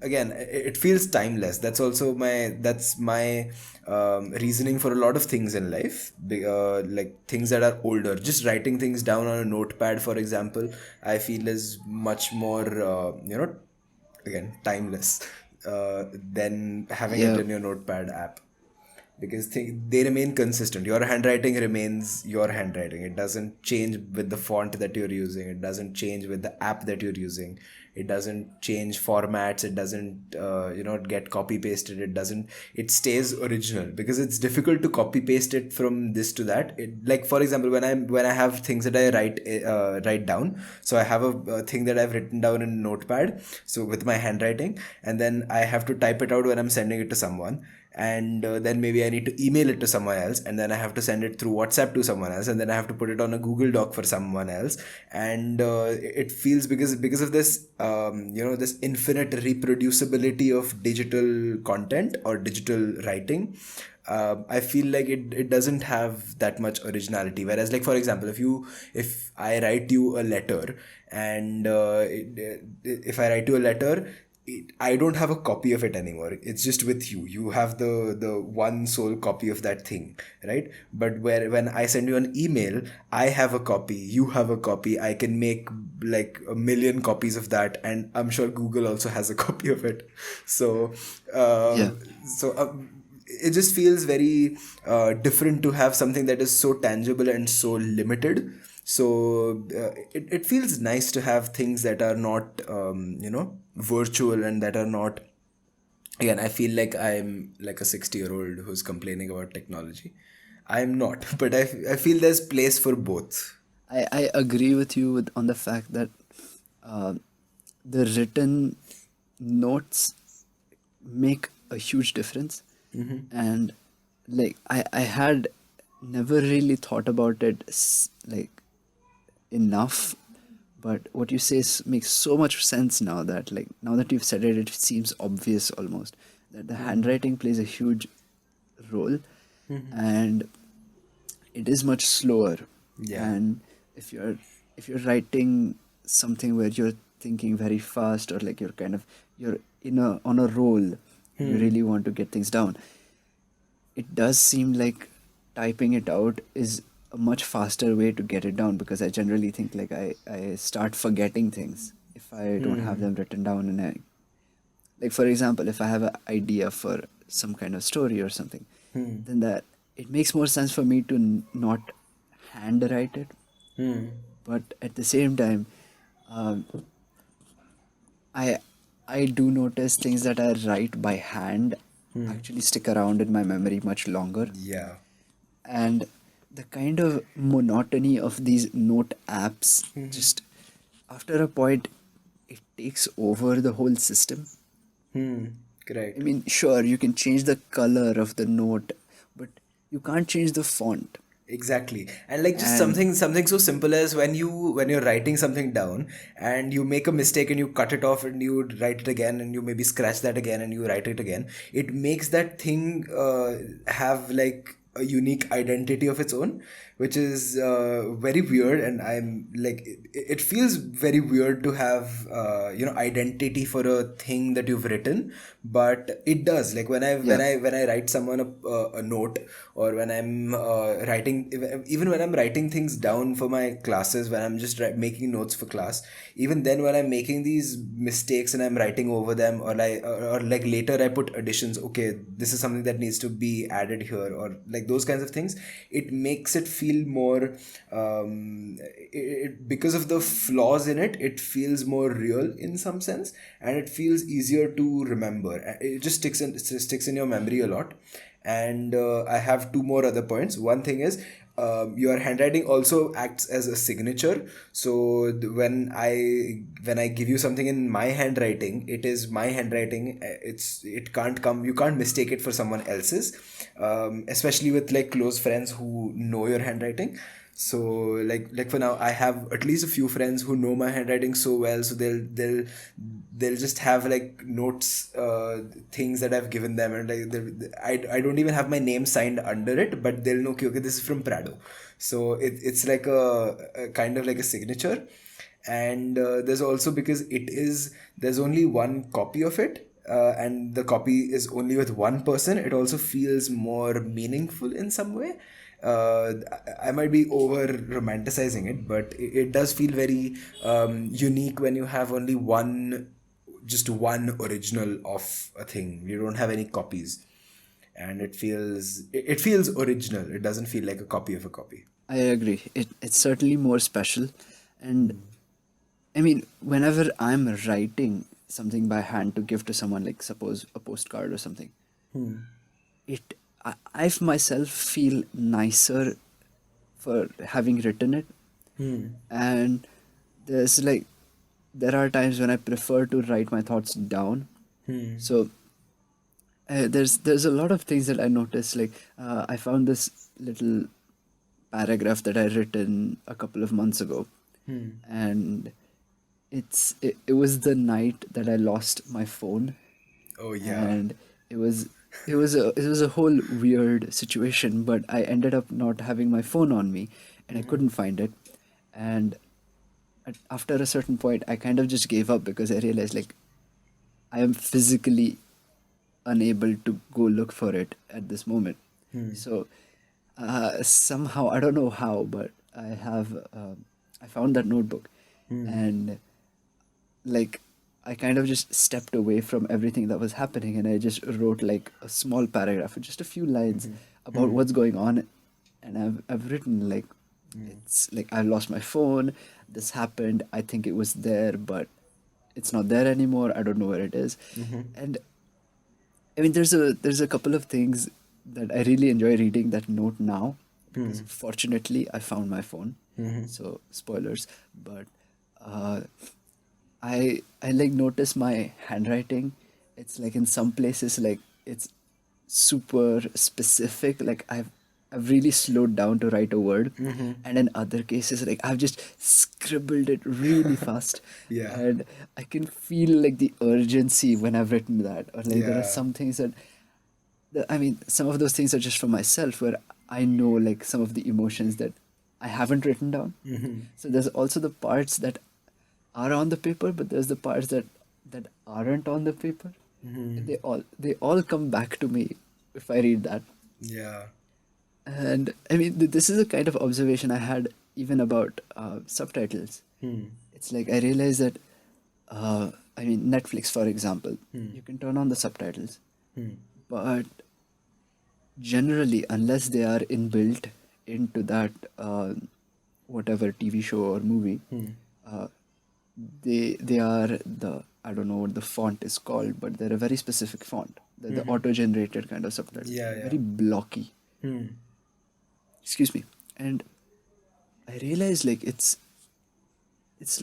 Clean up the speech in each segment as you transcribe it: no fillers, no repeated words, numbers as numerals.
again, it feels timeless. That's my reasoning for a lot of things in life. Like things that are older, just writing things down on a notepad, for example, I feel is much more again, timeless than having it Yeah. in your notepad app, because they remain consistent. Your handwriting remains your handwriting. It doesn't change with the font that you're using. It doesn't change with the app that you're using. It doesn't change formats. It doesn't get copy pasted. It stays original, because it's difficult to copy paste it from this to that. Like, for example, when I have things that I write down. So I have a thing that I've written down in notepad, so with my handwriting, and then I have to type it out when I'm sending it to someone, and then maybe I need to email it to someone else, and then I have to send it through WhatsApp to someone else, and then I have to put it on a Google Doc for someone else. And it feels, because of this this infinite reproducibility of digital content or digital writing, I feel like it doesn't have that much originality. Whereas, like, for example, if I write you a letter, and if I write you a letter, I don't have a copy of it anymore. It's just with you. You have the one sole copy of that thing, right? But when I send you an email, I have a copy. You have a copy. I can make like a million copies of that, and I'm sure Google also has a copy of it. So, uh, Yeah. so it just feels very different to have something that is so tangible and so limited. So it feels nice to have things that are not virtual, and that are not, again, I feel like I'm like a 60-year-old who's complaining about technology. I'm not, but I feel there's place for both. I agree with you on the fact that uh, the written notes make a huge difference. And like I had never really thought about it like enough, but what you say makes so much sense now, that like now that you've said it, it seems obvious almost that the handwriting plays a huge role, and it is much slower. Yeah. And if you're writing something where you're thinking very fast, or like you're kind of you're in a on a roll, you really want to get things down, it does seem like typing it out is a much faster way to get it down, because I generally think like I start forgetting things if I don't have them written down. And I, like for example, if I have an idea for some kind of story or something, then that it makes more sense for me to not handwrite it. But at the same time, um, I I do notice things that I write by hand actually stick around in my memory much longer. Yeah. And the kind of monotony of these note apps, just after a point, it takes over the whole system. I Correct. mean, sure, you can change the color of the note, but you can't change the font. Exactly. And like, just And something so simple as when you're writing something down, and you make a mistake and you cut it off and you write it again, and you maybe scratch that again and you write it again, it makes that thing have like a unique identity of its own, which is very weird. And I'm like, it feels very weird to have identity for a thing that you've written, but it does. Like, yeah, when I write someone a note, or when I'm writing, even when I'm writing things down for my classes, when I'm just making notes for class, even then when I'm making these mistakes and I'm writing over them, or like later I put additions, okay, this is something that needs to be added here, or like those kinds of things, it makes it feel more because of the flaws in it, it feels more real in some sense, and it feels easier to remember. It just sticks in your memory a lot. And I have two more other points. One thing is, your handwriting also acts as a signature. So when I give you something in my handwriting, it is my handwriting. It can't come, you can't mistake it for someone else's, especially with like close friends who know your handwriting. So like for now, I have at least a few friends who know my handwriting so well, so they'll just have like notes, things that I've given them, and like I don't even have my name signed under it, but they'll know, okay, this is from Prado. So it's like a kind of like a signature. And there's also, because there's only one copy of it, and the copy is only with one person, it also feels more meaningful in some way. I might be over romanticizing it, but it does feel very unique when you have only just one original of a thing. You don't have any copies, and it feels original. It doesn't feel like a copy of a copy. I agree. It's certainly more special. And I mean, whenever I'm writing something by hand to give to someone, like suppose a postcard or something, I myself feel nicer for having written it. And there's like, there are times when I prefer to write my thoughts down. So there's a lot of things that I noticed. Like I found this little paragraph that I written a couple of months ago, and it was the night that I lost my phone, Oh yeah. and it was it was a whole weird situation. But I ended up not having my phone on me, and I couldn't find it, and after a certain point, I kind of just gave up because I realized like I am physically unable to go look for it at this moment. So somehow I don't know how, but I found that notebook, and like I kind of just stepped away from everything that was happening, and I just wrote like a small paragraph, just a few lines about what's going on, and I've written like it's like I lost my phone. This happened. I think it was there, but it's not there anymore. I don't know where it is, and I mean, there's a couple of things that I really enjoy reading that note now because fortunately I found my phone. So spoilers, but uh, I like notice my handwriting. It's like in some places like it's super specific. Like I've really slowed down to write a word, and in other cases like I've just scribbled it really fast, Yeah. and I can feel like the urgency when I've written that. Or like there are Yeah. some things that I mean, some of those things are just for myself where I know like some of the emotions that I haven't written down. So there's also the parts that are on the paper, but there's the parts that aren't on the paper. And they all come back to me if I read that. Yeah. And I mean, this is a kind of observation I had even about subtitles. It's like I realized that, I mean, Netflix, for example, you can turn on the subtitles, but generally, unless they are inbuilt into that whatever TV show or movie, uh, they are the I don't know what the font is called, but they're a very specific font. They're the auto-generated kind of subtitles. Yeah. They're Yeah. very blocky. Excuse me. And I realized like it's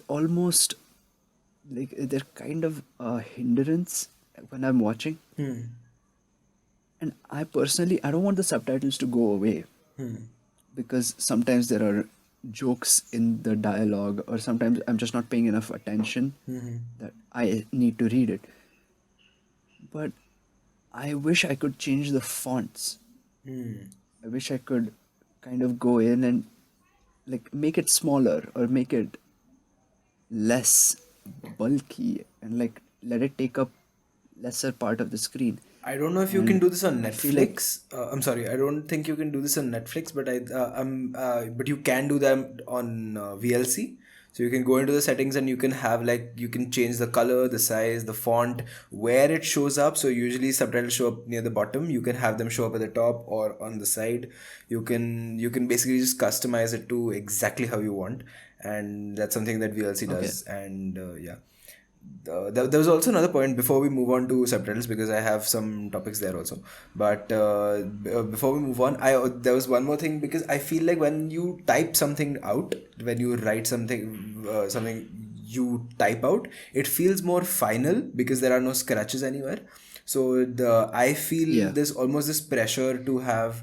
almost like they're kind of a hindrance when I'm watching. And I personally I don't want the subtitles to go away because sometimes there are jokes in the dialogue, or sometimes I'm just not paying enough attention that I need to read it. But I wish I could change the fonts. I wish I could kind of go in and like make it smaller or make it less bulky and like let it take up lesser part of the screen. I don't know if you can And do this on I feel like Netflix. I'm sorry, I don't think you can do this on Netflix, but you can do that on VLC. So you can go into the settings and you can have like you can change the color, the size, the font, where it shows up. So usually subtitles show up near the bottom. You can have them show up at the top or on the side. You can basically just customize it to exactly how you want, and that's something that VLC okay, does. And yeah. There was also another point before we move on to subtitles, because I have some topics there also. But before we move on, I there was one more thing, because I feel like when you type something out, when you write something you type out, it feels more final because there are no scratches anywhere. So I feel yeah, there's almost this pressure to have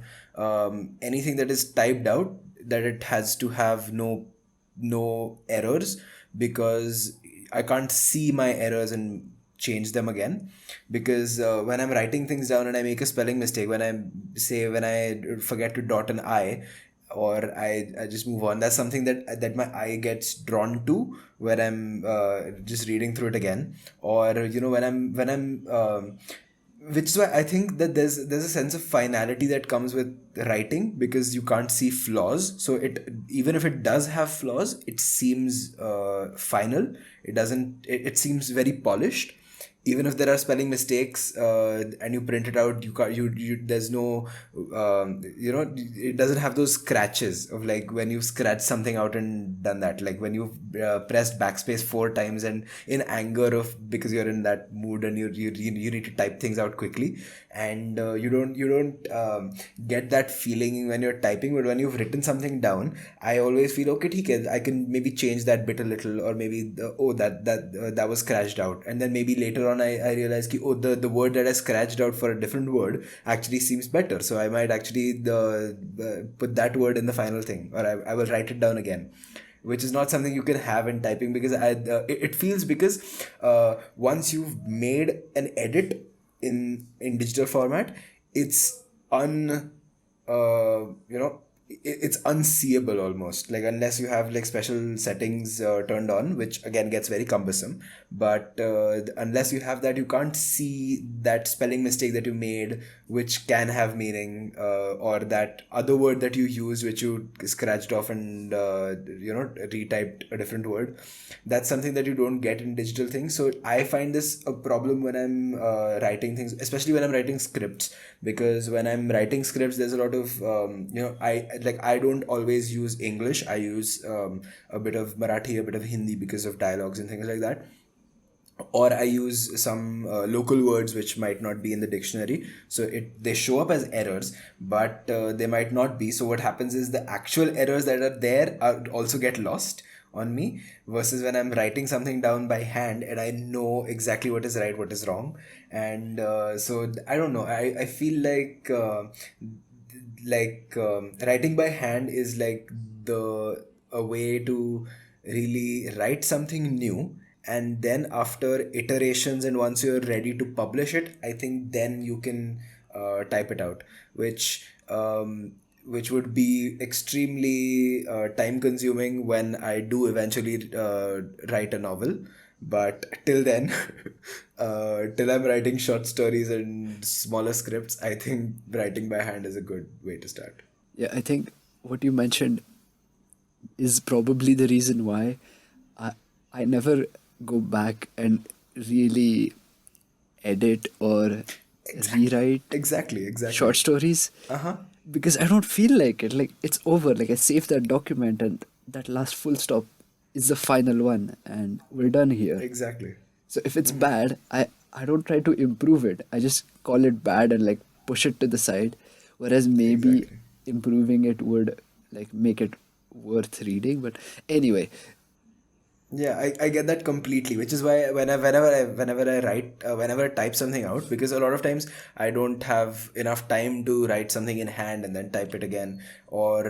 anything that is typed out, that it has to have no errors, because I can't see my errors and change them again. Because when I'm writing things down and I make a spelling mistake, when I forget to dot an I, or I just move on. That's something that my eye gets drawn to when I'm just reading through it again, or when I'm which is why I think that there's a sense of finality that comes with writing, because you can't see flaws. So it, even if it does have flaws, it seems final. It seems very polished. Even if there are spelling mistakes, and you print it out, you can't you there's no it doesn't have those scratches of like when you've scratched something out and done that, like when you've pressed backspace 4 times and in anger of because you're in that mood and you need to type things out quickly, and you don't get that feeling when you're typing. But when you've written something down, I always feel okay, I can maybe change that bit a little, or maybe that was scratched out, and then maybe later on I realized ki, the word that I scratched out for a different word actually seems better, so I might actually put that word in the final thing, or I will write it down again, which is not something you can have in typing, because it feels, because once you've made an edit in digital format, it's un you know it's unseeable almost, like unless you have like special settings turned on, which again gets very cumbersome. But unless you have that, you can't see that spelling mistake that you made, which can have meaning, or that other word that you used which you scratched off and retyped a different word. That's something that you don't get in digital things. So I find this a problem when I'm writing things, especially when I'm writing scripts, because when I'm writing scripts, there's a lot of I don't always use English. I use a bit of Marathi, a bit of Hindi, because of dialogues and things like that, or I use some local words which might not be in the dictionary. So they show up as errors, but they might not be. So what happens is the actual errors that are there also get lost on me, versus when I'm writing something down by hand and I know exactly what is right, what is wrong. And I don't know. I feel like writing by hand is like the a way to really write something new, and then after iterations and once you're ready to publish it, I think then you can type it out, which would be extremely time consuming when I do eventually write a novel. But till then, till I'm writing short stories and smaller scripts, I think writing by hand is a good way to start. Yeah, I think what you mentioned is probably the reason why I I never go back and really edit or Exactly. rewrite Exactly. short Exactly. stories, Uh huh. because I don't feel like it. Like it's over. Like I saved that document and that last full stop is the final one and we're done here. Exactly. So if it's bad, I don't try to improve it. I just call it bad and like push it to the side. Whereas maybe Exactly. improving it would like make it worth reading. But anyway, Yeah, I get that completely, which is why whenever I write whenever I type something out, because a lot of times I don't have enough time to write something in hand and then type it again, or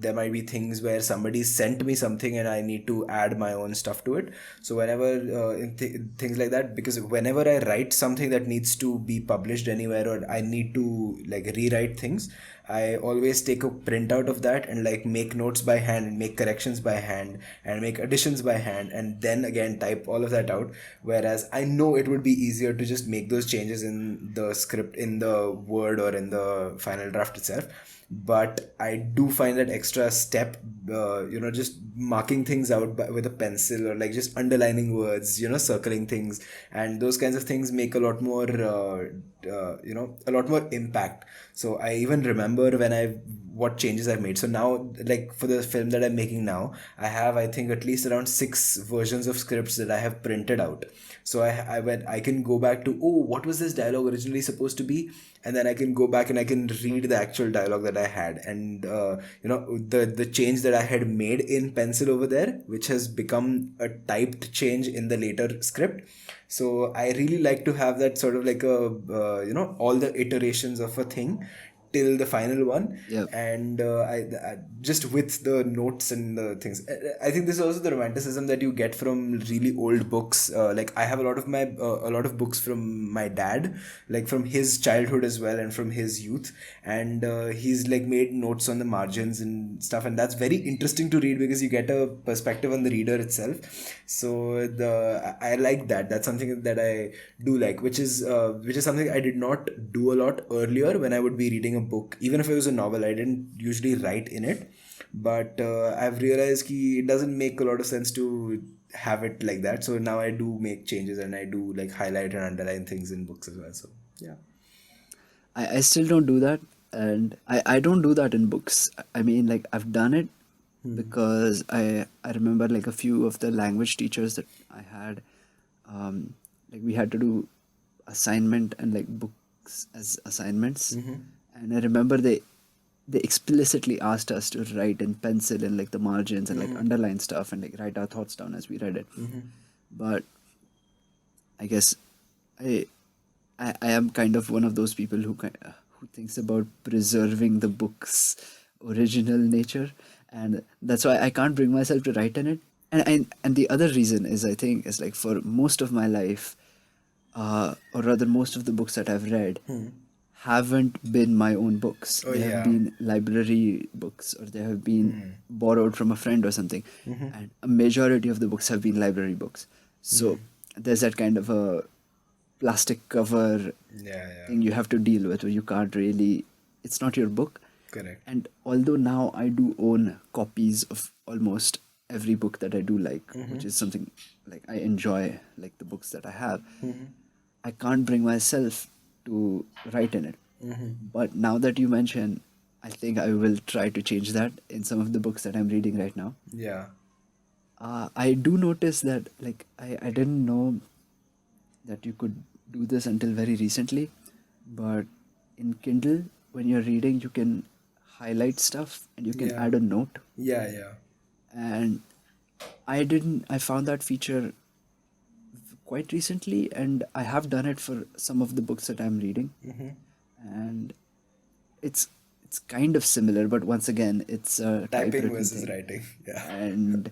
there might be things where somebody sent me something and I need to add my own stuff to it. So whenever things like that, because whenever I write something that needs to be published anywhere, or I need to like rewrite things, I always take a printout of that and like make notes by hand and make corrections by hand and make additions by hand, and then again type all of that out. Whereas I know it would be easier to just make those changes in the script, in the word, or in the final draft itself. But I do find that extra step, just marking things out with a pencil, or like just underlining words, circling things, and those kinds of things make a lot more a lot more impact. So I even remember when I what changes I've made. So now, like for the film that I'm making now, I have, I think, at least around 6 versions of scripts that I have printed out. So I can go back to, oh, what was this dialogue originally supposed to be, and then I can go back and I can read the actual dialogue that I had, and the change that I had made in pencil over there, which has become a typed change in the later script. So I really like to have that sort of like a all the iterations of a thing till the final one. Yep. And I just with the notes and the things. I think this is also the romanticism that you get from really old books. Like I have a lot of books from my dad, like from his childhood as well and from his youth, and he's like made notes on the margins and stuff, and that's very interesting to read because you get a perspective on the reader itself. So I like that. That's something that I do like, which is something I did not do a lot earlier when I would be reading a book. Even if it was a novel, I didn't usually write in it. But I've realized that it doesn't make a lot of sense to have it like that. So now I do make changes and I do like highlight and underline things in books as well. So yeah. I still don't do that, and I don't do that in books. I mean, like I've done it because I remember like a few of the language teachers that I had, like we had to do assignment and like books as assignments, and I remember they explicitly asked us to write in pencil and like the margins and like underline stuff and like write our thoughts down as we read it. But I guess I I am kind of one of those people who thinks about preserving the book's original nature, and that's why I can't bring myself to write in it. And the other reason is I think is like for most of my life, or rather most of the books that I've read haven't been my own books. Oh They have yeah. been library books or they have been borrowed from a friend or something. And a majority of the books have been library books. So there's that kind of a plastic cover Yeah, yeah. thing you have to deal with where you can't really, it's not your book. Correct. And although now I do own copies of almost every book that I do like, which is something like I enjoy, like the books that I have, I can't bring myself to write in it. But now that you mention, I think I will try to change that in some of the books that I'm reading right now. Yeah. I do notice that, like, I didn't know that you could do this until very recently, but in Kindle, when you're reading, you can highlight stuff and you can Yeah. add a note. Yeah, yeah. And I found that feature quite recently, and I have done it for some of the books that I'm reading. And it's it's kind of similar, but once again, it's a Typing typewritten versus thing. writing. Yeah. And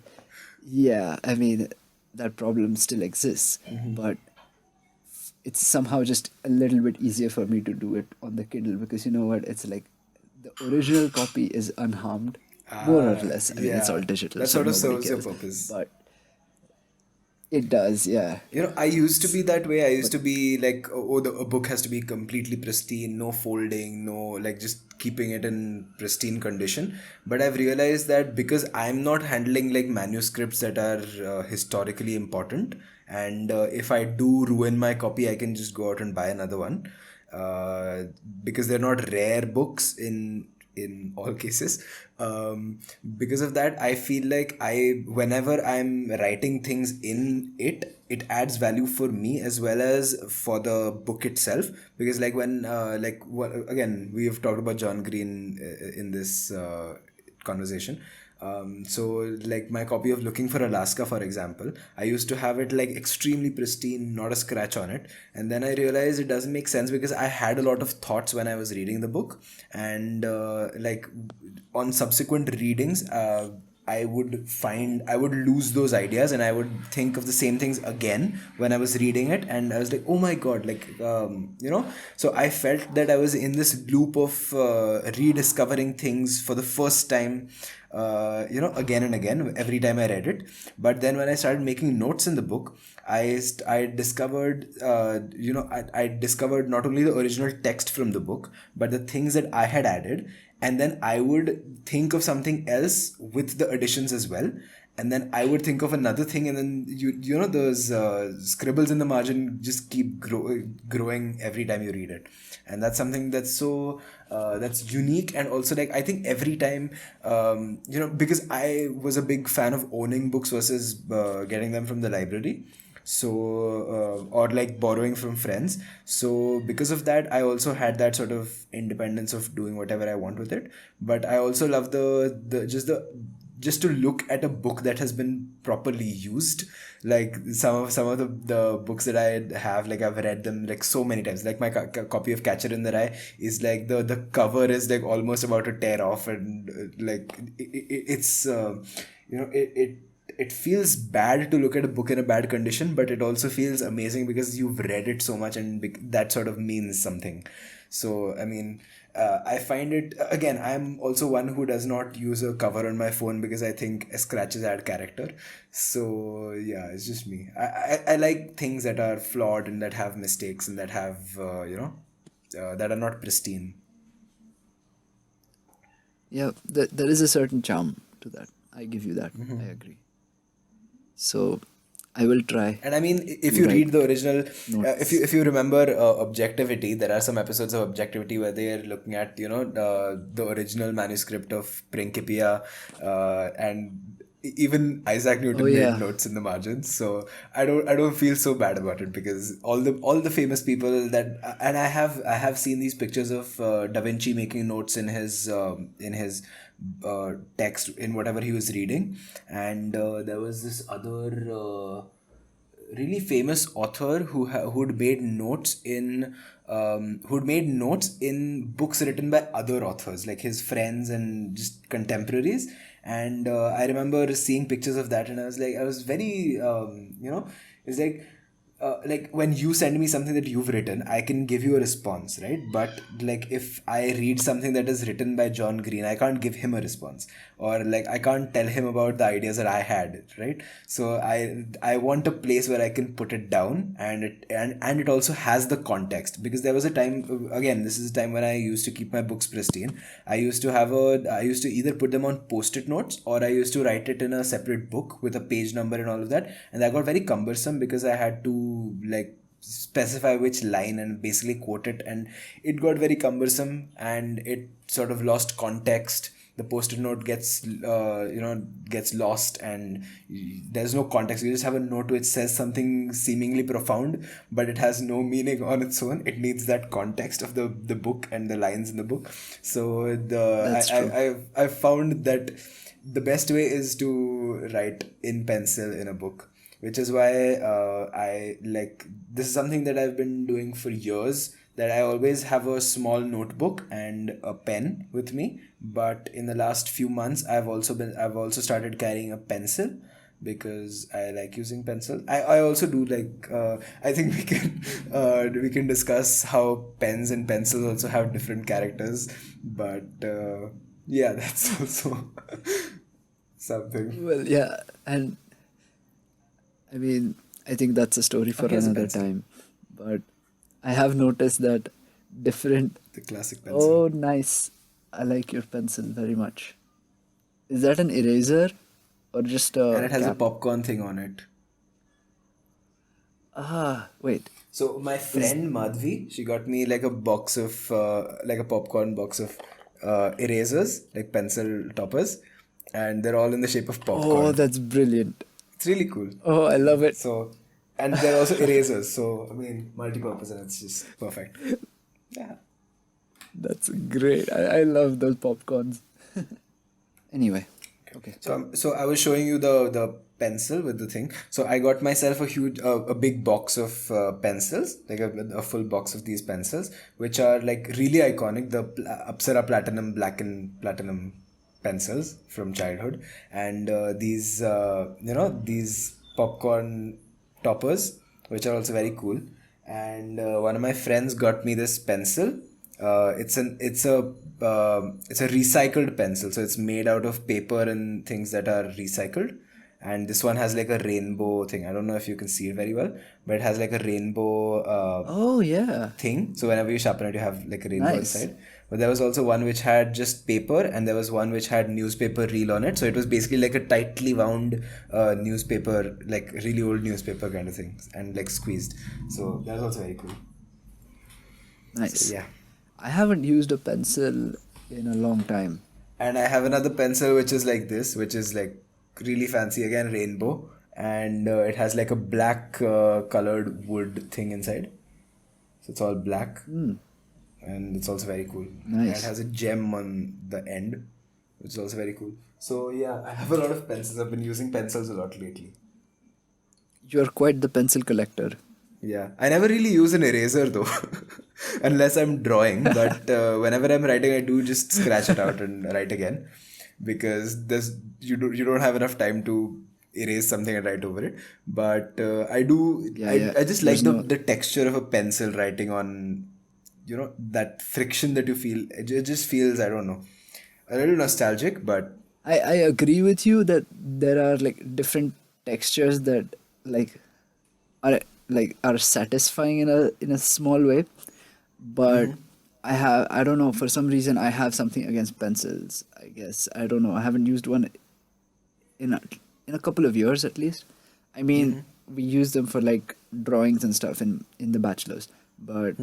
yeah, I mean, that problem still exists, but it's somehow just a little bit easier for me to do it on the Kindle because you know what? It's like the original copy is unharmed, more or less. I mean, it's all Yeah. digital, That so sort of nobody serves your cares. purpose. But it does, yeah. You know, I used to be that way. I used to be like, oh, a book has to be completely pristine, no folding, no, like just keeping it in pristine condition. But I've realized that because I'm not handling like manuscripts that are historically important, and if I do ruin my copy, I can just go out and buy another one. Uh, because they're not rare books in all cases. Because of that, I feel like whenever I'm writing things in it, it adds value for me as well as for the book itself. Because like when like what, again, we have talked about John Green in this conversation. So like my copy of Looking for Alaska, for example, I used to have it like extremely pristine, not a scratch on it. And then I realized it doesn't make sense because I had a lot of thoughts when I was reading the book. And like on subsequent readings, I would lose those ideas and I would think of the same things again when I was reading it. And I was like, oh my God, like, so I felt that I was in this loop of rediscovering things for the first time, again and again, every time I read it. But then when I started making notes in the book, I discovered, I discovered not only the original text from the book, but the things that I had added, and then I would think of something else with the additions as well, and then I would think of another thing, and then you know those scribbles in the margin just keep growing every time you read it, and that's something that's so that's unique. And also like I think every time, because I was a big fan of owning books versus getting them from the library, so or like borrowing from friends. So because of that, I also had that sort of independence of doing whatever I want with it. But I also love the just to look at a book that has been properly used. Like some of the books that I have, like I've read them like so many times. Like my copy of Catcher in the Rye is like the cover is like almost about to tear off, and like it's it feels bad to look at a book in a bad condition, but it also feels amazing because you've read it so much, and that sort of means something. So I mean, I find it, again, I'm also one who does not use a cover on my phone because I think scratches add character. So yeah, it's just me. I like things that are flawed and that have mistakes and that have that are not pristine. Yeah, there is a certain charm to that. I give you that. I agree. So I will try And I mean, if to you write read the original, notes. if you remember Objectivity, there are some episodes of Objectivity where they are looking at the original manuscript of Principia, and even Isaac Oh Newton made yeah. notes in the margins. So I don't feel so bad about it because all the famous people that, and I have seen these pictures of Da Vinci making notes in his text in whatever he was reading. And there was this other really famous author who'd made notes in books written by other authors, like his friends and just contemporaries. And I remember seeing pictures of that, and I was very it's like when you send me something that you've written, I can give you a response, right? But like if I read something that is written by John Green, I can't give him a response, or like I can't tell him about the ideas that I had, right? So I want a place where I can put it down, and it also has the context, because there was a time, again, this is a time when I used to keep my books pristine. I used to either put them on post-it notes, or I used to write it in a separate book with a page number and all of that. And that got very cumbersome because I had to like specify which line and basically quote it, and it got very cumbersome and it sort of lost context. The post-it note gets lost, and there's no context. You just have a note which says something seemingly profound, but it has no meaning on its own. It needs that context of the book and the lines in the book. So That's true. I've found that the best way is to write in pencil in a book, which is why I like, this is something that I've been doing for years, that I always have a small notebook and a pen with me. But in the last few months, I've also started carrying a pencil because I like using pencil. I also do like I think we can discuss how pens and pencils also have different characters, but yeah, that's also something. Well, yeah, and I mean, I think that's a story for Okay, as a another pencil, time. But I have noticed that different. the classic pencil. Oh, nice. I like your pencil very much. Is that an eraser or just And a it has a cap? popcorn thing on it. Ah, wait. So my Is friend Madhvi, she got me like a box of like a popcorn box of erasers, like pencil toppers, and they're all in the shape of Oh, popcorn. that's brilliant. It's really cool. Oh, I love it. So, and they're also erasers. So I mean, multi-purpose, and it's just perfect. Yeah. That's great. I love those popcorns. Anyway, okay. So I was showing you the pencil with the thing. So I got myself a big box of pencils, like a full box of these pencils, which are like really iconic. The Apsara Platinum Black and Platinum pencils from childhood, and these popcorn toppers, which are also very cool. And one of my friends got me this pencil. It's a recycled pencil, so it's made out of paper and things that are recycled. And this one has like a rainbow thing. I don't know if you can see it very well, but it has like a rainbow Oh, yeah. thing. So whenever you sharpen it, you have like a rainbow Nice. inside. But there was also one which had just paper, and there was one which had newspaper reel on it. So it was basically like a tightly wound newspaper, like really old newspaper kind of thing, and like squeezed. So that was also very cool. So Nice. yeah. I haven't used a pencil in a long time. And I have another pencil which is like this, which is like really fancy, again rainbow, and it has like a black colored wood thing inside. So it's all black, and it's also very cool. And it Nice. has a gem on the end, which is also very cool. So yeah, I have a lot of pencils. I've been using pencils a lot lately. You're quite the pencil collector. Yeah, I never really use an eraser though, unless I'm drawing. But whenever I'm writing, I do just scratch it out and write again, because you don't have enough time to erase something and write over it. But I do Yeah, I yeah. I just like There's the no. the texture of a pencil writing on, that friction that you feel. It just feels, I don't know, a little nostalgic, but I agree with you that there are like different textures that like are satisfying in a small way, but I don't know, for some reason I have something against pencils. I guess I don't know. I haven't used one in in a couple of years at least. I mean, we use them for like drawings and stuff in the bachelors, but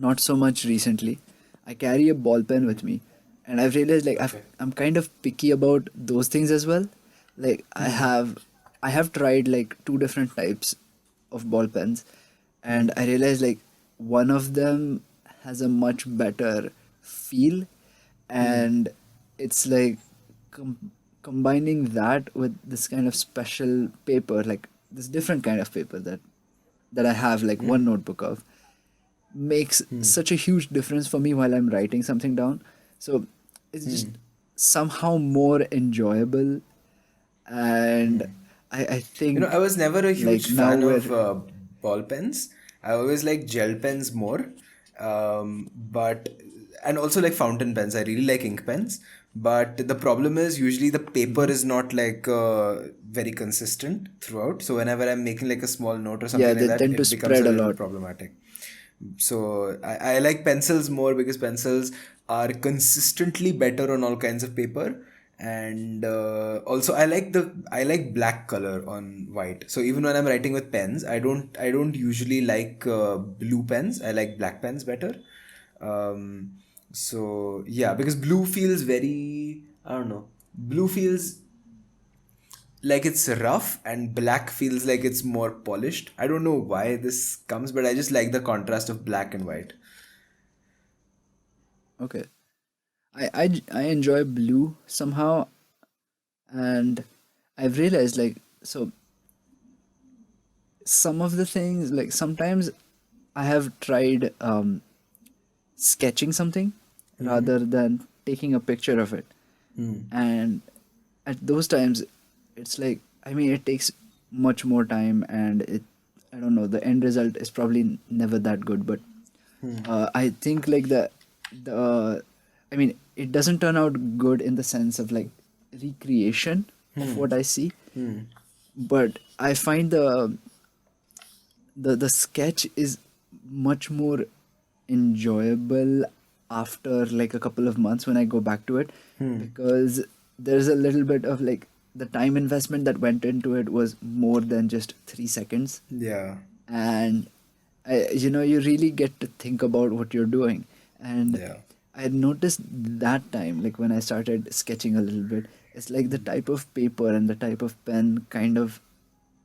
not so much recently. I carry a ball pen with me, and I've realized like okay. I'm kind of picky about those things as well. Like I have tried like two different types of ball pens, and I realized like one of them has a much better feel, and it's like combining that with this kind of special paper, like this different kind of paper that I have like one notebook of, makes such a huge difference for me while I'm writing something down. So it's just somehow more enjoyable, and I think I was never a like huge now fan we're of ball pens. I always like gel pens more. But and also like fountain pens. I really like ink pens. But the problem is usually the paper Mhm. is not like very consistent throughout. So whenever I'm making like a small note or Yeah, something like they that, tend to it becomes a spread a little lot. problematic. So I like pencils more because pencils are consistently better on all kinds of paper. And also I like black color on white. So even when I'm writing with pens, I don't usually like blue pens. I like black pens better. um, so yeah, because blue feels very, I don't know, blue feels like it's rough, and black feels like it's more polished. I don't know why this comes, but I just like the contrast of black and white. Okay. I enjoy blue somehow, and I've realized like so some of the things like sometimes I have tried sketching something rather than taking a picture of it. And at those times, it's like, I mean, it takes much more time, and I don't know, the end result is probably never that good. But I think like the, I mean, it doesn't turn out good in the sense of like recreation of what I see, but I find the sketch is much more enjoyable after like a couple of months when I go back to it, because there's a little bit of like the time investment that went into it was more than just 3 seconds, Yeah. and you really get to think about what you're doing. And Yeah. I noticed that time, like when I started sketching a little bit, it's like the type of paper and the type of pen kind of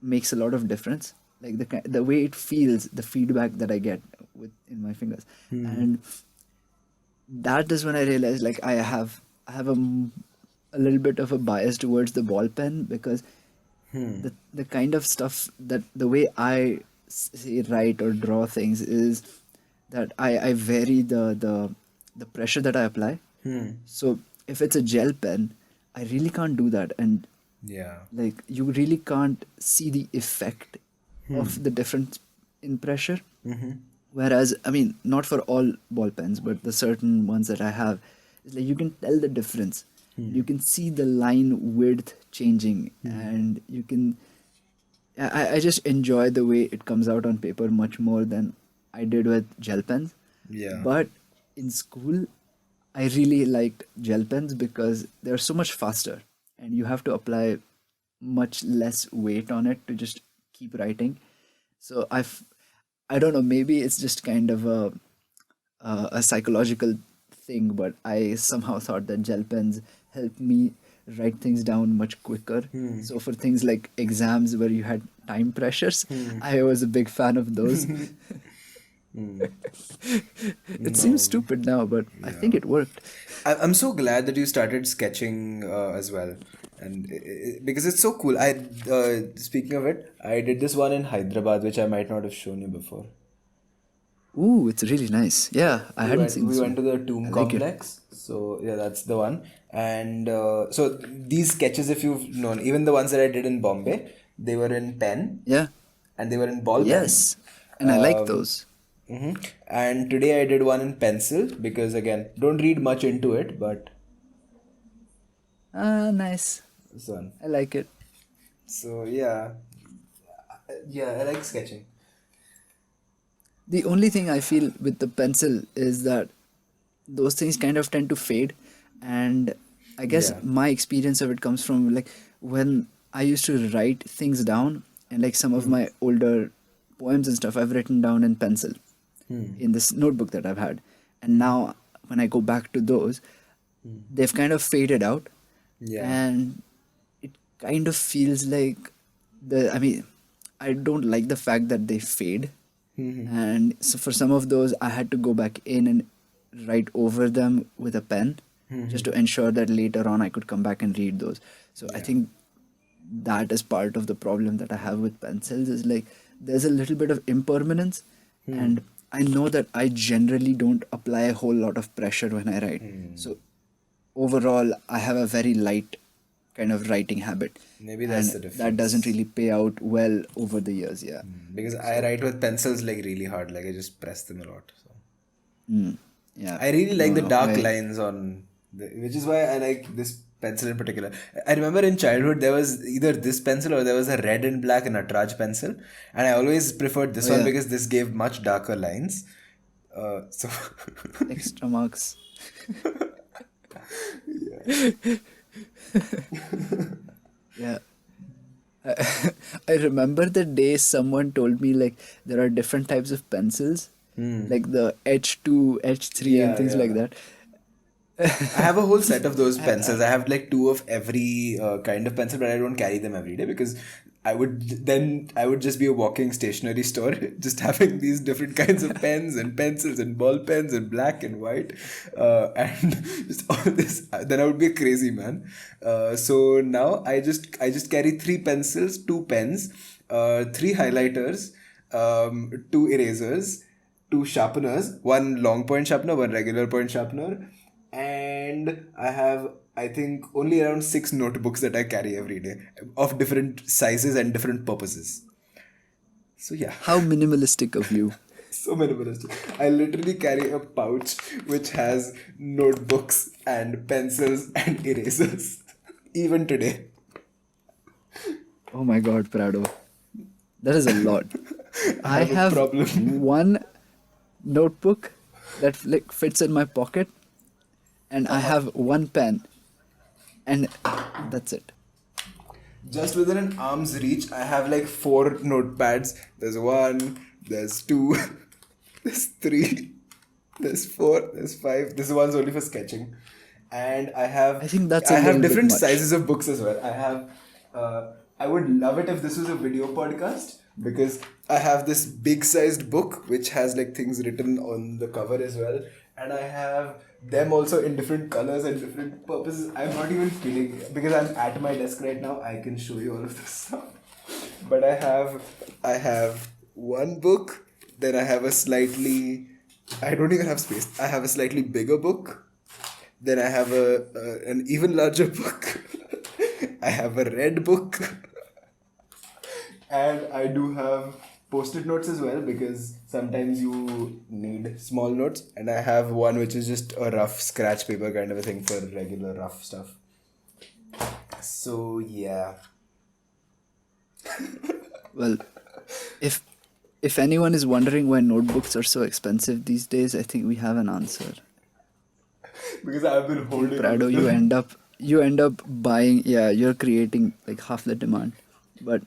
makes a lot of difference. Like the way it feels, the feedback that I get with in my fingers, and that is when I realized like I have a little bit of a bias towards the ball pen, because the kind of stuff that the way I say write or draw things is that I vary the pressure that I apply. So if it's a gel pen, I really can't do that, and Yeah. like you really can't see the effect of the difference in pressure. Whereas, I mean, not for all ball pens, but the certain ones that I have, it's like you can tell the difference. You can see the line width changing, and you can. I just enjoy the way it comes out on paper much more than I did with gel pens. Yeah. But in school, I really liked gel pens because they're so much faster, and you have to apply much less weight on it to just keep writing. So I don't know, maybe it's just kind of a psychological thing, but I somehow thought that gel pens help me write things down much quicker. So for things like exams where you had time pressures, I was a big fan of those. It seems No. stupid now, but I think Yeah. it worked. I'm so glad that you started sketching as well, and because it's so cool. Speaking of it, I did this one in Hyderabad, which I might not have shown you before. Ooh, it's really nice. Yeah, Yeah, I we hadn't went seen we this went one. to the I tomb like it. complex. So yeah, that's the one. And so these sketches, if you've known, even the ones that I did in Bombay, they were in pen, Yeah. and they were in ball pen. Yes. And I like those. And today I did one in pencil because again, don't read much into it, but Ah, nice. this one. I like it. So yeah, yeah, I like sketching. The only thing I feel with the pencil is that those things kind of tend to fade. And I guess Yeah. my experience of it comes from like when I used to write things down, and like some of my older poems and stuff I've written down in pencil in this notebook that I've had. And now when I go back to those, they've kind of faded out, Yeah. and it kind of feels like I mean, I don't like the fact that they fade. And so for some of those, I had to go back in and write over them with a pen just to ensure that later on I could come back and read those. So I Yeah. think that is part of the problem that I have with pencils is like there's a little bit of impermanence, and I know that I generally don't apply a whole lot of pressure when I write. So overall, I have a very light kind of writing habit, Maybe that's and the that doesn't difference. really pay out well over the years. Yeah. Because I So, write with pencils like really hard, like I just press them a lot. So yeah. I really like No, the no. dark lines on which is why I like this pencil in particular. I remember in childhood there was either this pencil or there was a red and black Natraj pencil, and I always preferred Oh this one yeah. because this gave much darker lines. So Extra marks. Yeah. I remember the day someone told me like there are different types of pencils, like the H2, H3, and yeah, things like yeah. that. I have a whole set of those I, pencils. I have like two of every kind of pencil, but I don't carry them every day because I would just be a walking stationery store, just having these different kinds of pens and pencils and ball pens and black and white, and just all this. Then I would be a crazy man. So now I just carry three pencils, two pens, three highlighters, two erasers, two sharpeners, one long point sharpener, one regular point sharpener, and I have, I think, only around six notebooks that I carry every day of different sizes and different purposes. So yeah, how minimalistic of you. so minimalistic. I literally carry a pouch which has notebooks and pencils and erasers. Even today, Oh my God, Prado. That is a lot. I I have a have problem. one notebook that like fits in my pocket, and I have one pen, and that's it. Just within an arm's reach, I have like four notepads. There's one, there's two, there's three, there's four, there's five. This one's only for sketching. And I think that's a I have little bit different much. sizes of books as well. I would love it if this was a video podcast because I have this big sized book which has like things written on the cover as well. And I have them also in different colors and different purposes. I'm not even kidding because I'm at my desk right now. I can show you all of this stuff. But I have one book, then I have a slightly, I don't even have space. I have a slightly bigger book, then I have an even larger book. I have a red book. And I do have post-it notes as well because sometimes you need small notes. And I have one which is just a rough scratch paper kind of a thing for regular rough stuff. So yeah. Well, if if anyone is wondering why notebooks are so expensive these days, I think we have an answer. Because I've been I think holding all Prado, of them. you end up buying. Yeah, you're creating like half the demand. But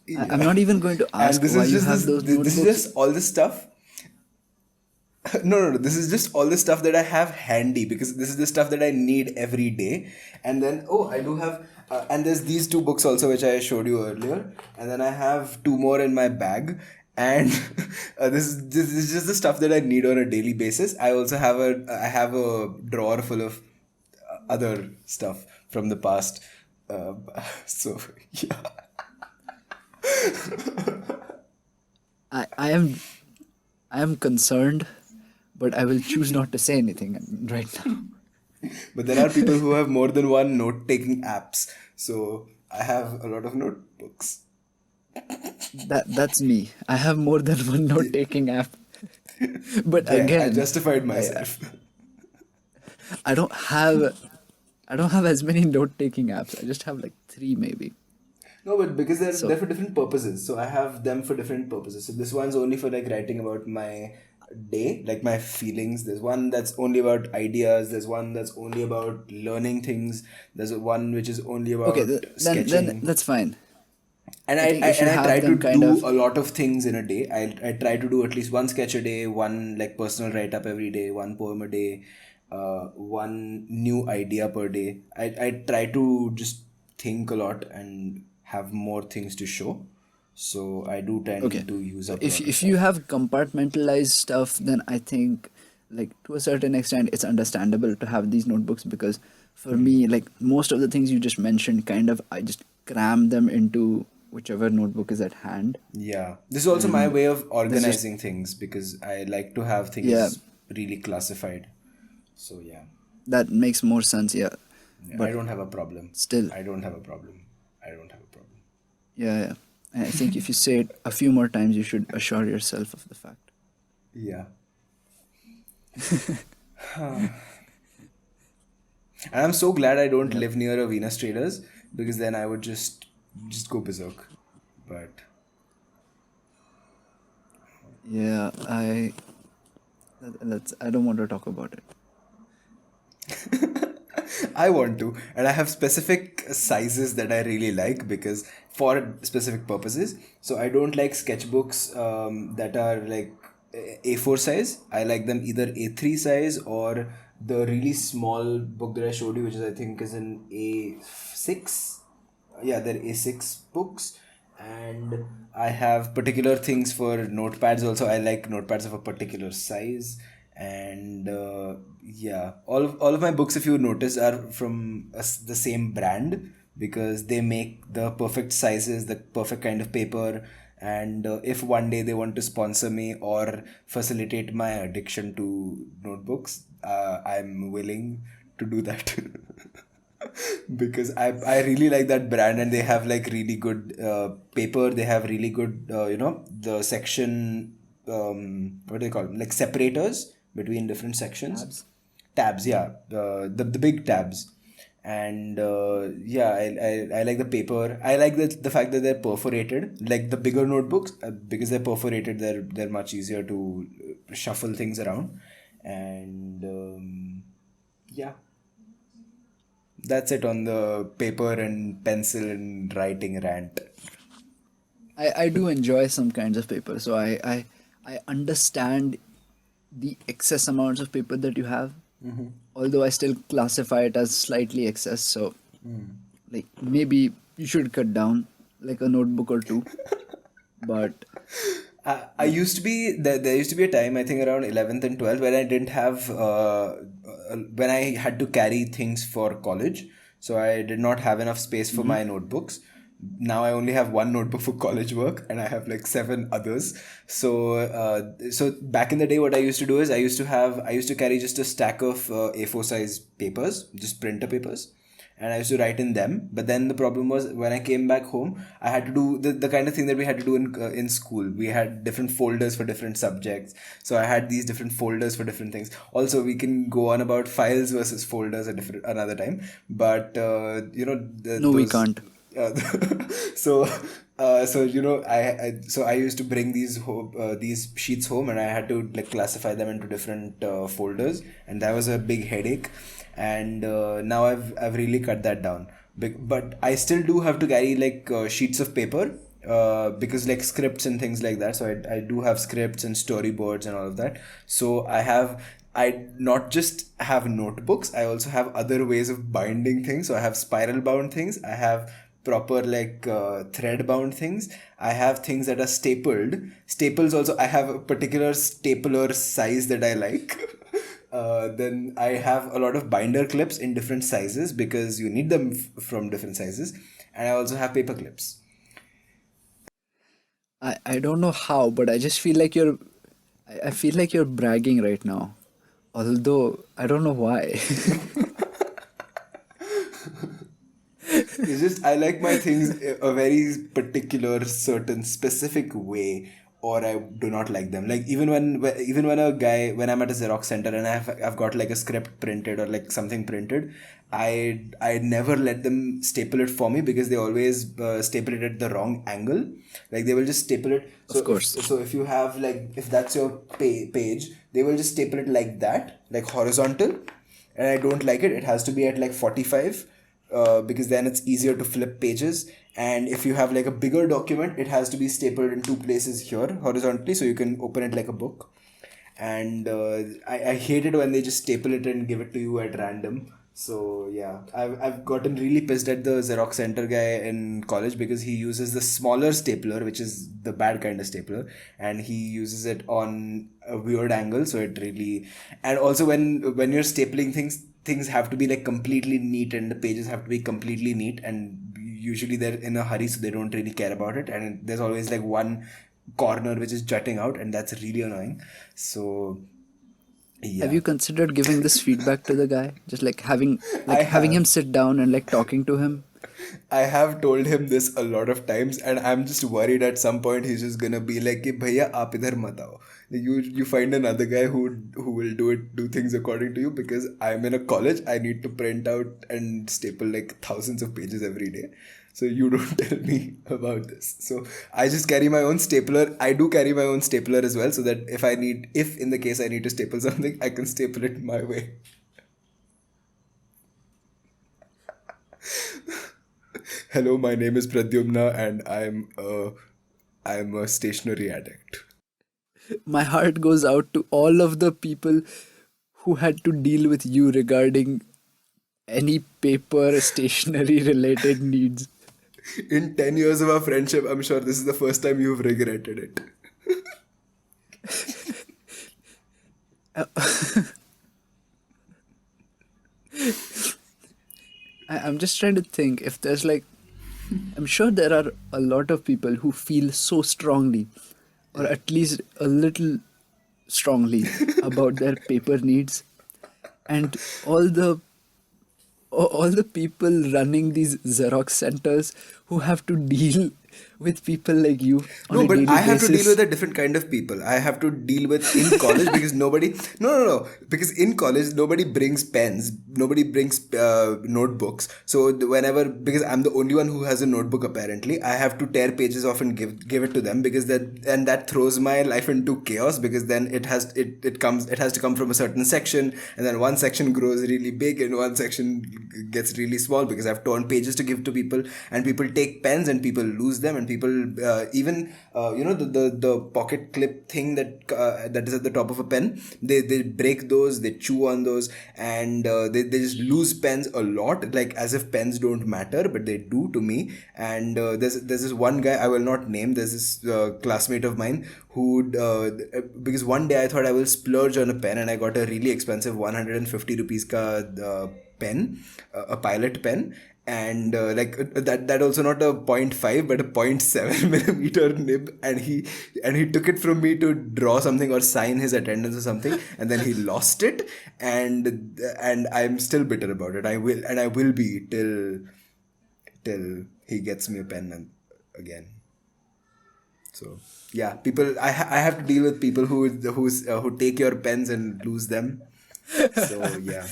I'm Yeah. not even going to And ask this why is you just have those this is notebooks. just all this stuff. No. This is just all the stuff that I have handy because this is the stuff that I need every day. And then, oh, I do have, and there's these two books also which I showed you earlier. And then I have two more in my bag. And this is just the stuff that I need on a daily basis. I have a drawer full of other stuff from the past. Uh, so yeah. I am concerned, but I will choose not to say anything right now. But there are people who have more than one note-taking apps. So I have a lot of notebooks. That's me. I have more than one note-taking app. But There, I again, justified I myself. I don't have as many note-taking apps. I just have like three maybe. No, but because they're So for different purposes. So I have them for different purposes. So this one's only for like writing about my day, like my feelings. There's one that's only about ideas. There's one that's only about learning things. There's one which is only okay, about then sketching. that's fine. And I think if you I have try to them kind do of a lot of things in a day. I try to do at least one sketch a day, one like personal write up every day, one poem a day, one new idea per day. I try to just think a lot and have more things to show. So I do okay. tend to use So up a lot of if you stuff. have compartmentalized stuff, then I think like to a certain extent it's understandable to have these notebooks because for me, like most of the things you just mentioned, kind of I just cram them into whichever notebook is at hand. Yeah, this is also my And way of there's just organizing things because I like to have yeah, things really classified. So yeah. that makes more sense, yeah. Yeah, I But don't have a problem. still, I don't have a problem. I don't have a problem. yeah, yeah. And I think if you say it a few more times, you should assure yourself of the fact. Yeah. And I'm so glad I don't Yep. live near a Venus Traders because then I would just go berserk. But Yeah, I don't want to talk about it. I want to, and I have specific sizes that I really like because for specific purposes. So I don't like sketchbooks that are like A4 size. I like them either A3 size or the really small book that I showed you, which is I think is an A6. Yeah, they're A6 books. And I have particular things for notepads also. I like notepads of a particular size. And yeah, all of my books, if you notice, are from the same brand because they make the perfect sizes, the perfect kind of paper. And if one day they want to sponsor me or facilitate my addiction to notebooks, I'm willing to do that. Because I really like that brand and they have like really good paper. They have really good the section, what do they call them, like separators between different sections. Tabs. Tabs, yeah, the big tabs. And yeah, I like the paper. I like the fact that they're perforated, like the bigger notebooks, because they're perforated, they're much easier to shuffle things around. And yeah, that's it on the paper and pencil and writing rant. I do enjoy some kinds of paper, so I understand the excess amounts of paper that you have. Although I still classify it as slightly excess, so like maybe you should cut down like a notebook or two. But I used to be there used to be a time, I think around 11th and 12th, when I didn't have when I had to carry things for college, so I did not have enough space for my notebooks. Now I only have one notebook for college work and I have like seven others. So back in the day what I used to do is I used to carry just a stack of A4 size papers, just printer papers, and I used to write in them. But then the problem was when I came back home, I had to do the kind of thing that we had to do in school. We had different folders for different subjects, so I had these different folders for different things. Also, we can go on about files versus folders a different another time. But no, we those. can't. Uh, so so I used to bring these sheets home and I had to like classify them into different folders, and that was a big headache. And now I've really cut that down. But I still do have to carry like sheets of paper because like scripts and things like that. So I do have scripts and storyboards and all of that. So I not just have notebooks, I also have other ways of binding things. So I have spiral bound things. I have proper like thread bound things. I have things that are stapled. Staples also, I have a particular stapler size that I like. Then I have a lot of binder clips in different sizes because you need them from different sizes. And I also have paper clips. I don't know how, but I just feel like I feel like you're bragging right now. Although I don't know why. It's just I like my things a very particular, certain, specific way, or I do not like them. Like even when a guy when I'm at a Xerox center and I've got like a script printed or like something printed, I never let them staple it for me because they always staple it at the wrong angle. Like they will just staple it. Of course. So if you have like if that's your page, they will just staple it like that, like horizontal, and I don't like it. It has to be at like 45 because then it's easier to flip pages. And if you have like a bigger document, it has to be stapled in two places here horizontally so you can open it like a book. And I hate it when they just staple it and give it to you at random. So yeah, I've gotten really pissed at the Xerox Center guy in college because he uses the smaller stapler, which is the bad kind of stapler, and he uses it on a weird angle. So it really, and also when you're stapling things, things have to be like completely neat, and the pages have to be completely neat, and usually they're in a hurry, so they don't really care about it, and there's always like one corner which is jutting out, and that's really annoying. So Have yeah, you considered giving this feedback to the guy? Just I having him have. sit down and like talking to him? I have told him this a lot of times, and I'm just worried at some point he's just gonna be like, "Ki, Bhaiya, aap idhar mat aao." You find another guy who will do things according to you because I'm in a college. I need to print out and staple like thousands of pages every day. So you don't tell me about this. So I just carry my own stapler. I do carry my own stapler as well, so that if in the case I need to staple something, I can staple it my way. Hello, my name is Pradyumna, and I'm a stationery addict. My heart goes out to all of the people who had to deal with you regarding any paper stationery related needs. In 10 years of our friendship, I'm sure this is the first time you've regretted it. I'm just trying to think if there's like, I'm sure there are a lot of people who feel so strongly, or Yeah. at least a little strongly, about their paper needs, and all the people running these Xerox centers who have to deal with people like you on No, a but daily I have to deal basis. with a different kind of people. I have to deal with in college because nobody, no, because in college nobody brings pens, nobody brings notebooks. So whenever, because I'm the only one who has a notebook apparently, I have to tear pages off and give it to them because that throws my life into chaos because then it has to come from a certain section, and then one section grows really big and one section gets really small because I've torn pages to give to people, and people take pens and people lose them, and people even the pocket clip thing that is at the top of a pen, they break those, they chew on those, and they just lose pens a lot, like as if pens don't matter, but they do to me. And there's this one guy I will not name. There's this classmate of mine who because one day I thought I will splurge on a pen, and I got a really expensive 150 rupees ka pen, a pilot pen, and that also not a point 0.5 but a point 0.7 millimeter nib, and he took it from me to draw something or sign his attendance or something, and then he lost it, and I'm still bitter about it. I will be till he gets me a pen again. So yeah, people, I have to deal with people who take your pens and lose them. So yeah.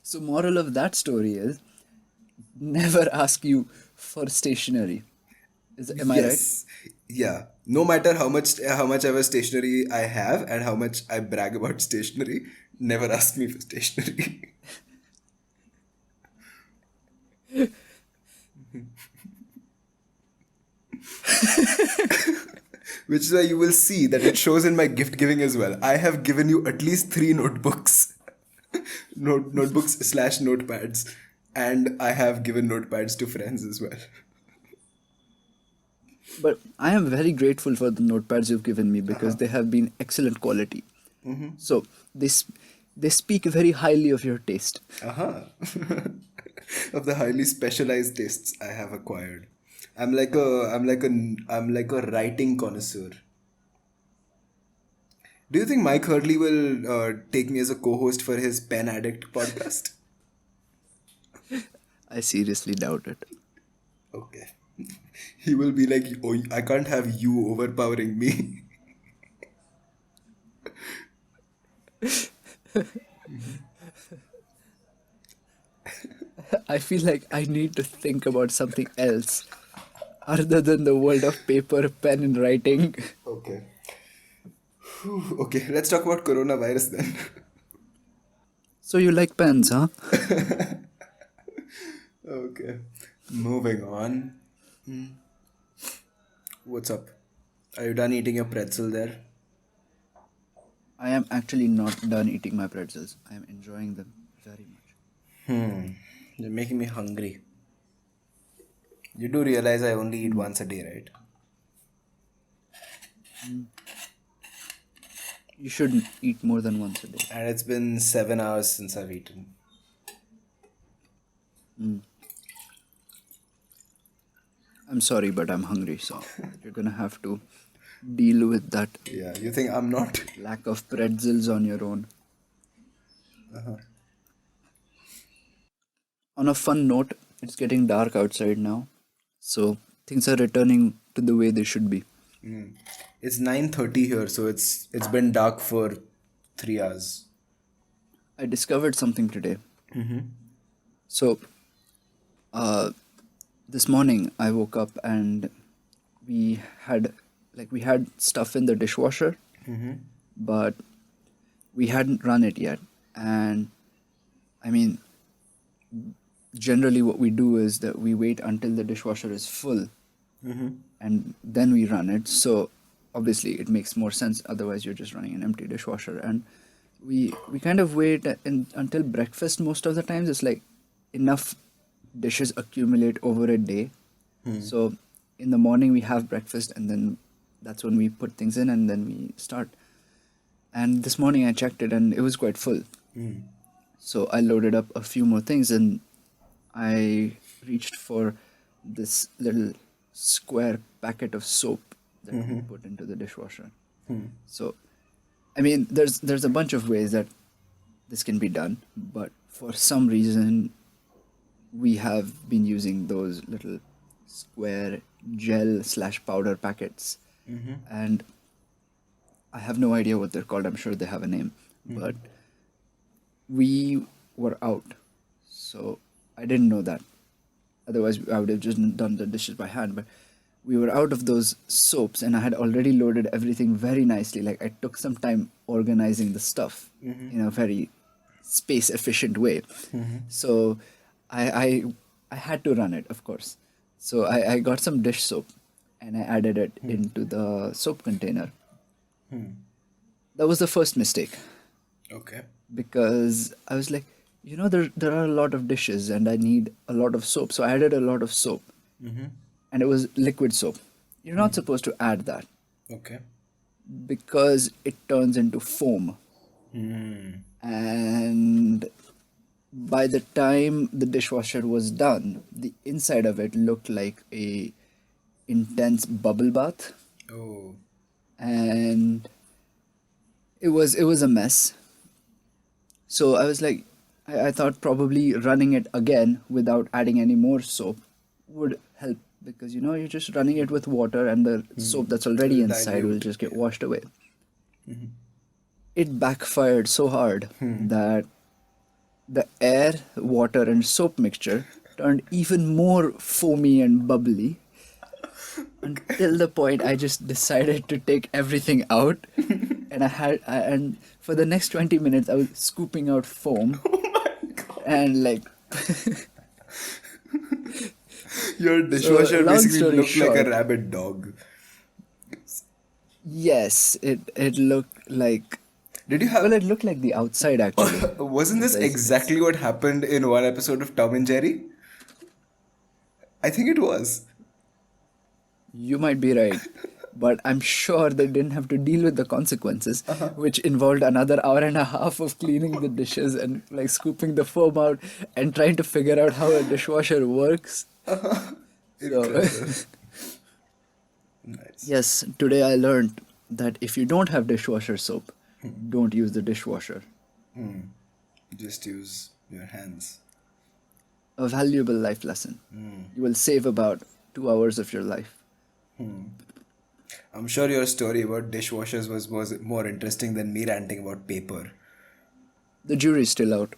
So, moral of that story is never ask you for stationery. Am I right? Yes. Yeah. No matter how much ever stationery I have and how much I brag about stationery, never ask me for stationery. Which is why you will see that it shows in my gift giving as well. I have given you at least 3 notebooks. Notebooks slash notepads, and I have given notepads to friends as well. But I am very grateful for the notepads you've given me because they have been excellent quality. So this they speak very highly of your taste. Aha. Of the highly specialized tastes I have acquired. I'm like a writing connoisseur. Do you think Mike Hurley will take me as a co-host for his Pen Addict podcast? I seriously doubt it. Okay. He will be like, oh, I can't have you overpowering me. I feel like I need to think about something else other than the world of paper, pen, and writing. Okay. Whew, okay, let's talk about coronavirus then. So you like pens, huh? Okay. Moving on. What's up? Are you done eating your pretzel there? I am actually not done eating my pretzels. I am enjoying them very much. You're making me hungry. You do realize I only eat once a day, right? You shouldn't eat more than once a day. And it's been 7 hours since I've eaten. I'm sorry, but I'm hungry, so you're gonna have to deal with that Yeah, you think I'm not? lack of pretzels on your own. On a fun note, it's getting dark outside now, so things are returning to the way they should be. It's 9:30 here, so it's been dark for 3 hours. I discovered something today. So, uh, this morning I woke up and we had we had stuff in the dishwasher, but we hadn't run it yet. And I mean, generally what we do is that we wait until the dishwasher is full and then we run it. So obviously it makes more sense. Otherwise, you're just running an empty dishwasher. And we kind of wait until breakfast. Most of the times, it's like enough dishes accumulate over a day. So in the morning we have breakfast, and then that's when we put things in, and then we start. And this morning I checked it, and it was quite full. So I loaded up a few more things, and I reached for this little square packet of soap that we put into the dishwasher. So, I mean, there's a bunch of ways that this can be done, but for some reason, we have been using those little square gel slash powder packets, and I have no idea what they're called. I'm sure they have a name, but we were out, so I didn't know that. Otherwise, I would have just done the dishes by hand. But we were out of those soaps, and I had already loaded everything very nicely. Like, I took some time organizing the stuff in a very space efficient way. So I had to run it, of course. So I got some dish soap and I added it into the soap container. That was the first mistake, Okay. because I was like, there are a lot of dishes and I need a lot of soap. So I added a lot of soap, and it was liquid soap. You're not supposed to add that Okay. because it turns into foam. And by the time the dishwasher was done, the inside of it looked like a intense bubble bath, Oh. and it was a mess. So I was like, I thought probably running it again without adding any more soap would help, because you're just running it with water and the soap that's already It'll inside will dilute, just get washed away. It backfired so hard that the air, water, and soap mixture turned even more foamy and bubbly, until the point I just decided to take everything out. And for the next 20 minutes I was scooping out foam, and like, Your dishwasher long basically story looked like a short, rabid dog. yes, it looked like Did you Well, have? it looked like the outside actually, Wasn't this because it's exactly what happened in one episode of Tom and Jerry? I think it was. you might be right, but I'm sure they didn't have to deal with the consequences, which involved another hour and a half of cleaning the dishes and like scooping the foam out and trying to figure out how a dishwasher works. So, Impressive. Nice. yes, today I learned that if you don't have dishwasher soap, don't use the dishwasher. Just use your hands. A valuable life lesson. You will save about 2 hours of your life. I'm sure your story about dishwashers was more interesting than me ranting about paper. The jury's still out.